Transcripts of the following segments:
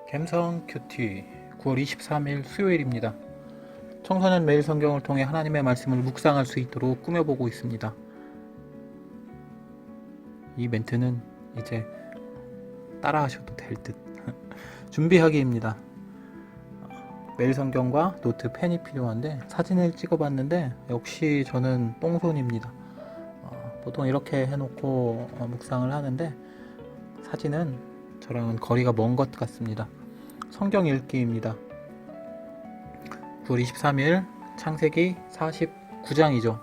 갬성 큐티 9월 23일 수요일입니다. 청소년 매일 성경을 통해 하나님의 말씀을 묵상할 수 있도록 꾸며보고 있습니다. 이 멘트는 이제 따라하셔도 될 듯. 준비하기입니다. 매일 성경과 노트, 펜이 필요한데 사진을 찍어봤는데 역시 저는 똥손입니다. 보통 이렇게 해놓고 묵상을 하는데 사진은 저랑은 거리가 먼 것 같습니다. 성경 읽기입니다. 9월 23일 창세기 49장이죠.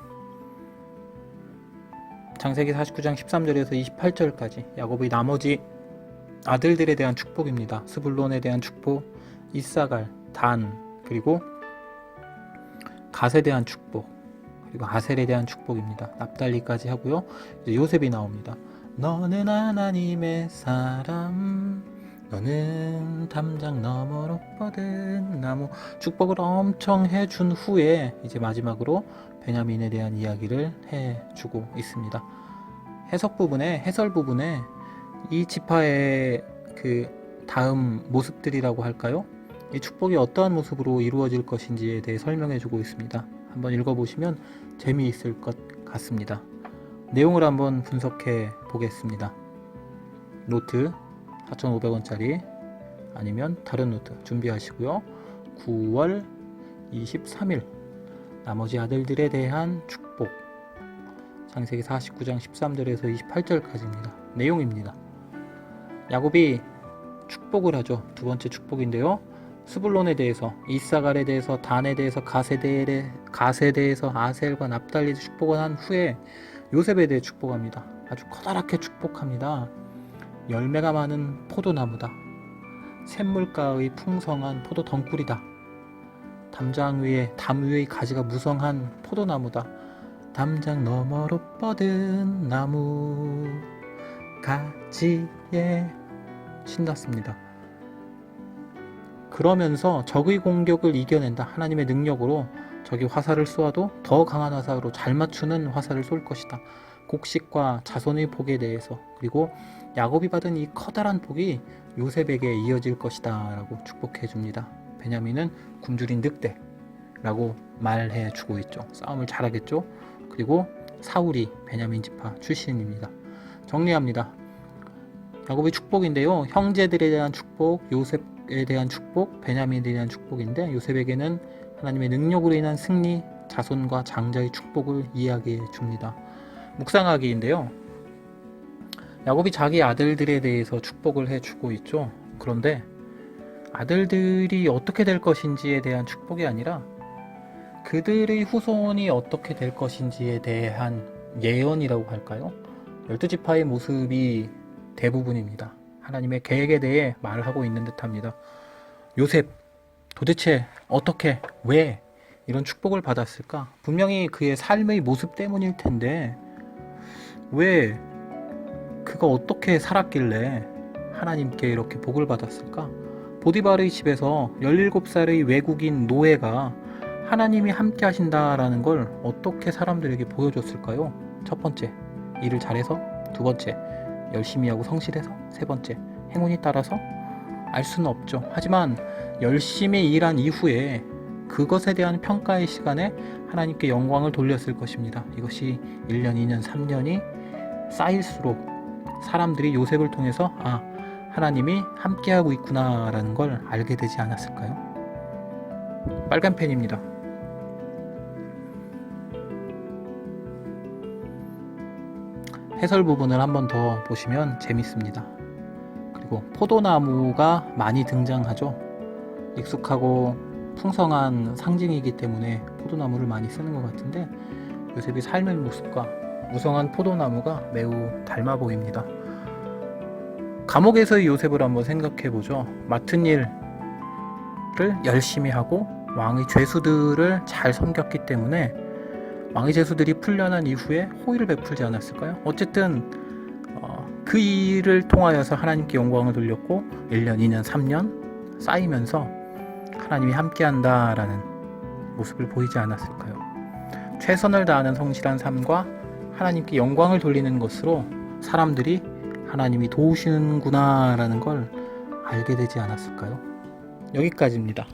창세기 49장 13절에서 28절까지 야곱의 나머지 아들들에 대한 축복입니다. 스불론에 대한 축복, 이사갈, 단, 그리고 갓에 대한 축복, 그리고 아셀에 대한 축복입니다. 납달리까지 하고요. 이제 요셉이 나옵니다. 너는 하나님의 사람, 너는 담장 너머로 뻗은 나무. 축복을 엄청 해준 후에 이제 마지막으로 베냐민에 대한 이야기를 해주고 있습니다. 해설 부분에 이 지파의 그 다음 모습들이라고 할까요? 이 축복이 어떠한 모습으로 이루어질 것인지에 대해 설명해주고 있습니다. 한번 읽어보시면 재미있을 것 같습니다. 내용을 한번 분석해 보겠습니다. 노트 4,500원짜리 아니면 다른 노트 준비하시고요. 9월 23일 나머지 아들들에 대한 축복, 창세기 49장 13절에서 28절까지입니다. 내용입니다. 야곱이 축복을 하죠. 두 번째 축복인데요. 스불론에 대해서, 이사갈에 대해서, 단에 대해서, 갓에 대해서, 아셀과 납달리 축복을 한 후에 요셉에 대해 축복합니다. 아주 커다랗게 축복합니다. 열매가 많은 포도나무다. 샘물가의 풍성한 포도 덩굴이다. 담 위의 가지가 무성한 포도나무다. 담장 너머로 뻗은 나무 가지에 신났습니다. 그러면서 적의 공격을 이겨낸다. 하나님의 능력으로 적이 화살을 쏘아도 더 강한 화살로 잘 맞추는 화살을 쏠 것이다. 곡식과 자손의 복에 대해서, 그리고 야곱이 받은 이 커다란 복이 요셉에게 이어질 것이다 라고 축복해 줍니다. 베냐민은 굶주린 늑대라고 말해 주고 있죠. 싸움을 잘하겠죠. 그리고 사울이 베냐민 지파 출신입니다. 정리합니다. 야곱의 축복인데요. 형제들에 대한 축복, 요셉에 대한 축복, 베냐민에 대한 축복인데 요셉에게는 하나님의 능력으로 인한 승리, 자손과 장자의 축복을 이야기해 줍니다. 묵상하기인데요. 야곱이 자기 아들들에 대해서 축복을 해주고 있죠. 그런데 아들들이 어떻게 될 것인지에 대한 축복이 아니라 그들의 후손이 어떻게 될 것인지에 대한 예언이라고 할까요? 12지파의 모습이 대부분입니다. 하나님의 계획에 대해 말을 하고 있는 듯합니다. 요셉, 도대체 어떻게, 왜 이런 축복을 받았을까? 분명히 그의 삶의 모습 때문일 텐데 왜 그가 어떻게 살았길래 하나님께 이렇게 복을 받았을까? 보디발의 집에서 17살의 외국인 노예가 하나님이 함께 하신다라는 걸 어떻게 사람들에게 보여줬을까요? 첫 번째, 일을 잘해서. 두 번째, 열심히 하고 성실해서. 세 번째, 행운이 따라서. 알 수는 없죠. 하지만 열심히 일한 이후에 그것에 대한 평가의 시간에 하나님께 영광을 돌렸을 것입니다. 이것이 1년, 2년, 3년이 쌓일수록 사람들이 요셉을 통해서 하나님이 함께하고 있구나 라는 걸 알게 되지 않았을까요? 빨간 펜입니다. 해설 부분을 한 번 더 보시면 재밌습니다. 그리고 포도나무가 많이 등장하죠. 익숙하고 풍성한 상징이기 때문에 포도나무를 많이 쓰는 것 같은데 요셉의 삶의 모습과 무성한 포도나무가 매우 닮아 보입니다. 감옥에서의 요셉을 한번 생각해 보죠. 맡은 일을 열심히 하고 왕의 죄수들을 잘 섬겼기 때문에 왕의 죄수들이 풀려난 이후에 호의를 베풀지 않았을까요? 어쨌든 그 일을 통하여서 하나님께 영광을 돌렸고 1년, 2년, 3년 쌓이면서 하나님이 함께한다라는 모습을 보이지 않았을까요? 최선을 다하는 성실한 삶과 하나님께 영광을 돌리는 것으로 사람들이 하나님이 도우시는구나 라는 걸 알게 되지 않았을까요? 여기까지입니다.